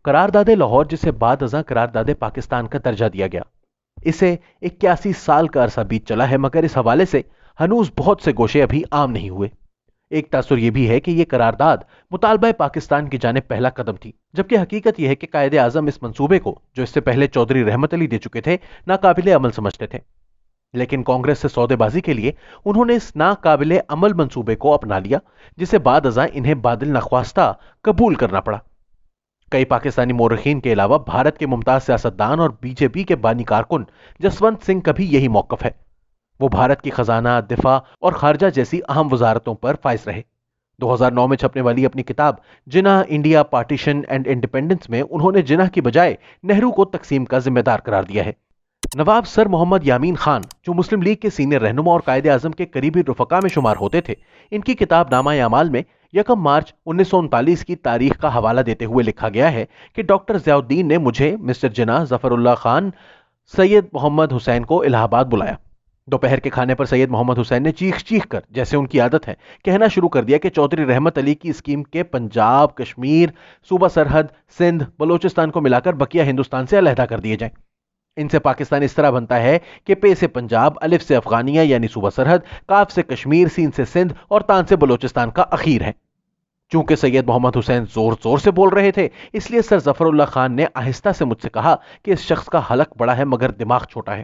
قرارداد لاہور جسے بعد ازاں قرارداد پاکستان کا درجہ دیا گیا، اسے 81 سال کا عرصہ بیت چلا ہے، مگر اس حوالے سے ہنوز بہت سے گوشے ابھی عام نہیں ہوئے۔ ایک تاثر یہ بھی ہے کہ یہ قرارداد مطالبہ پاکستان کی جانب پہلا قدم تھی، جبکہ حقیقت یہ ہے کہ قائد اعظم اس منصوبے کو، جو اس سے پہلے چودھری رحمت علی دے چکے تھے، ناقابل عمل سمجھتے تھے۔ لیکن کانگریس سے سودے بازی کے لیے انہوں نے اس ناقابل عمل منصوبے کو اپنا لیا، جسے بعد ازاں انہیں بادل نخواستہ قبول کرنا پڑا۔ کئی پاکستانی مورخین کے علاوہ بھارت کے ممتاز سیاستدان اور بی جے پی کے بانی کارکن جسونت سنگھ کا بھی یہی موقف ہے۔ وہ بھارت کی خزانہ، دفاع اور خارجہ جیسی اہم وزارتوں پر فائز رہے۔ 2009 میں چھپنے والی اپنی کتاب جناح انڈیا پارٹیشن اینڈ انڈیپینڈنس میں انہوں نے جناح کی بجائے نہرو کو تقسیم کا ذمہ دار قرار دیا ہے۔ نواب سر محمد یامین خان، جو مسلم لیگ کے سینئر رہنما اور قائد اعظم کے قریبی رفقا میں شمار ہوتے تھے، ان کی کتاب نامہ اعمال میں 1 مارچ 1939 کی تاریخ کا حوالہ دیتے ہوئے لکھا گیا ہے کہ ڈاکٹر ضیاء الدین نے مجھے، مسٹر جناح، ظفر اللہ خان، سید محمد حسین کو الہ آباد بلایا۔ دوپہر کے کھانے پر سید محمد حسین نے چیخ چیخ کر، جیسے ان کی عادت ہے، کہنا شروع کر دیا کہ چودھری رحمت علی کی اسکیم کے پنجاب، کشمیر، صوبہ سرحد، سندھ، بلوچستان کو ملا کر بقیہ ہندوستان سے علیحدہ کر دیے جائیں۔ ان سے پاکستان اس طرح بنتا ہے کہ پے سے پنجاب، الف سے افغانیہ یعنی صوبہ سرحد، کاف سے کشمیر، سین سے سندھ اور تان سے بلوچستان کا اخیر ہے۔ چونکہ سید محمد حسین زور زور سے بول رہے تھے، اس لیے سر ظفر اللہ خان نے آہستہ سے مجھ سے کہا کہ اس شخص کا حلق بڑا ہے مگر دماغ چھوٹا ہے۔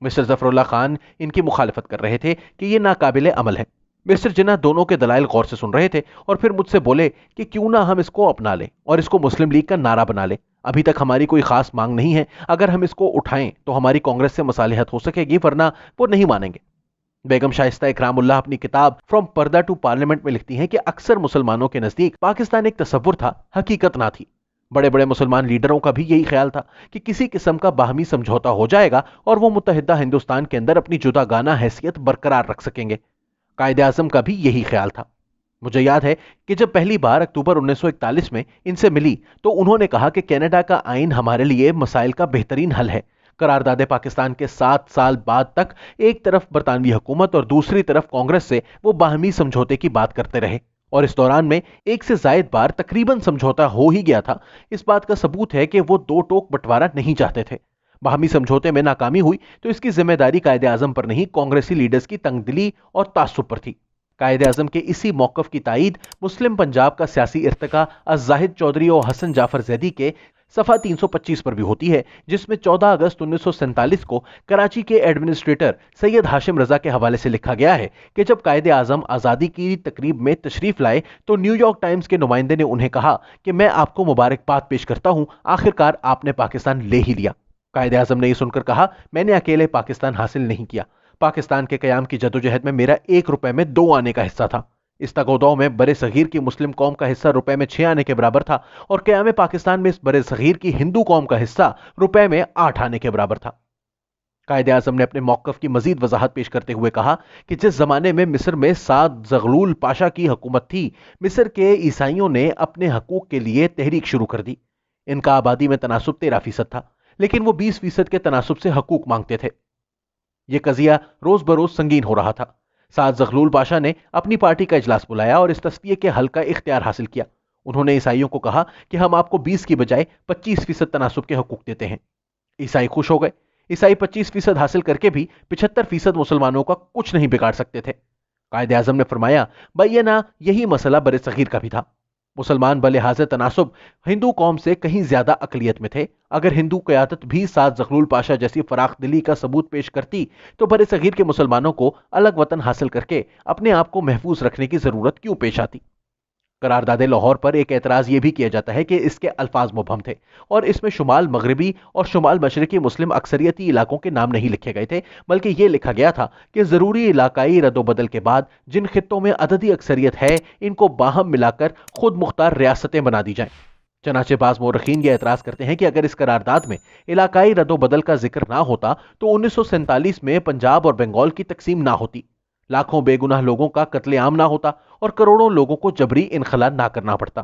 مسٹر ظفر اللہ خان ان کی مخالفت کر رہے تھے کہ یہ ناقابل عمل ہے۔ مسٹر جناح دونوں کے دلائل غور سے سن رہے تھے اور پھر مجھ سے بولے کہ کیوں نہ ہم اس کو اپنا لیں اور اس کو مسلم لیگ کا نعرہ بنا لیں۔ ابھی تک ہماری کوئی خاص مانگ نہیں ہے، اگر ہم اس کو اٹھائیں تو ہماری کانگریس سے مصالحت ہو سکے گی، ورنہ وہ نہیں مانیں گے۔ بیگم شائستہ اکرام اللہ اپنی کتاب فرام پردہ ٹو پارلیمنٹ میں لکھتی ہیں کہ اکثر مسلمانوں کے نزدیک پاکستان ایک تصور تھا، حقیقت نہ تھی۔ بڑے بڑے مسلمان لیڈروں کا بھی یہی خیال تھا کہ کسی قسم کا باہمی سمجھوتا ہو جائے گا اور وہ متحدہ ہندوستان کے اندر اپنی جداگانہ حیثیت برقرار رکھ سکیں گے۔ قائد اعظم کا بھی یہی خیال تھا۔ مجھے یاد ہے کہ جب پہلی بار اکتوبر 1941 میں ان سے ملی تو انہوں نے کہا کہ کینیڈا کا آئین ہمارے لیے مسائل کا بہترین حل ہے۔ قرارداد پاکستان کے 7 سال بعد تک ایک طرف برطانوی حکومت اور دوسری طرف کانگریس سے وہ باہمی سمجھوتے کی بات کرتے رہے، اور اس دوران میں ایک سے زائد بار تقریباً سمجھوتا ہو ہی گیا تھا۔ اس بات کا ثبوت ہے کہ وہ 2 ٹوک بٹوارہ نہیں چاہتے تھے۔ باہمی سمجھوتے میں ناکامی ہوئی تو اس کی ذمہ داری قائد اعظم پر نہیں، کانگریسی لیڈرز کی تنگ دلی اور تعصب پر تھی۔ قائد اعظم کے اسی موقف کی تائید مسلم پنجاب کا سیاسی ارتقا الزاہد چودھری اور حسن جعفر زیدی کے صفحہ 325 پر بھی ہوتی ہے، جس میں 14 اگست 1947 کو کراچی کے ایڈمنسٹریٹر سید ہاشم رضا کے حوالے سے لکھا گیا ہے کہ جب قائد اعظم آزادی کی تقریب میں تشریف لائے تو نیو یارک ٹائمز کے نمائندے نے انہیں کہا کہ میں آپ کو مبارکباد پیش کرتا ہوں، آخرکار آپ نے پاکستان لے ہی لیا۔ قائد اعظم نے یہ سن کر کہا، میں نے اکیلے پاکستان حاصل نہیں کیا، پاکستان کے قیام کی جدوجہد میں میرا 1 روپے میں 2 آنے کا حصہ تھا۔ اس تگودو میں برِ صغیر کی مسلم قوم کا حصہ روپے میں 6 آنے کے برابر تھا، اور قیام پاکستان میں اس برِ صغیر کی ہندو قوم کا حصہ روپے میں 8 آنے کے برابر تھا۔ قائد اعظم نے اپنے موقف کی مزید وضاحت پیش کرتے ہوئے کہا کہ جس زمانے میں مصر میں سعد زغلول پاشا کی حکومت تھی، مصر کے عیسائیوں نے اپنے حقوق کے لیے تحریک شروع کر دی۔ ان کا آبادی میں تناسب 13% تھا، لیکن وہ 20% کے تناسب سے حقوق مانگتے تھے۔ یہ قضیہ روز بروز سنگین ہو رہا تھا۔ سعد زغلول پاشا نے اپنی پارٹی کا اجلاس بلایا اور اس تصفیے کے حل کا اختیار حاصل کیا۔ انہوں نے عیسائیوں کو کہا کہ ہم آپ کو 20 کی بجائے 25% تناسب کے حقوق دیتے ہیں۔ عیسائی خوش ہو گئے۔ عیسائی 25% حاصل کر کے بھی 75% مسلمانوں کا کچھ نہیں بگاڑ سکتے تھے۔ قائد اعظم نے فرمایا، بینہ یہی مسئلہ برِ صغیر کا بھی تھا۔ مسلمان بلحاظ تناسب ہندو قوم سے کہیں زیادہ اقلیت میں تھے۔ اگر ہندو قیادت بھی سعد زغلول پاشا جیسی فراخ دلی کا ثبوت پیش کرتی تو برِ صغیر کے مسلمانوں کو الگ وطن حاصل کر کے اپنے آپ کو محفوظ رکھنے کی ضرورت کیوں پیش آتی؟ قرارداد لاہور پر ایک اعتراض یہ بھی کیا جاتا ہے کہ اس کے الفاظ مبہم تھے اور اس میں شمال مغربی اور شمال مشرقی مسلم اکثریتی علاقوں کے نام نہیں لکھے گئے تھے، بلکہ یہ لکھا گیا تھا کہ ضروری علاقائی رد و بدل کے بعد جن خطوں میں عددی اکثریت ہے ان کو باہم ملا کر خود مختار ریاستیں بنا دی جائیں۔ چنانچہ بعض مورخین یہ اعتراض کرتے ہیں کہ اگر اس قرارداد میں علاقائی رد و بدل کا ذکر نہ ہوتا تو 1947 میں پنجاب اور بنگال کی تقسیم نہ ہوتی، لاکھوں بے گناہ لوگوں کا قتل عام نہ ہوتا اور کروڑوں لوگوں کو جبری انخلا نہ کرنا پڑتا۔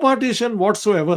partition whatsoever।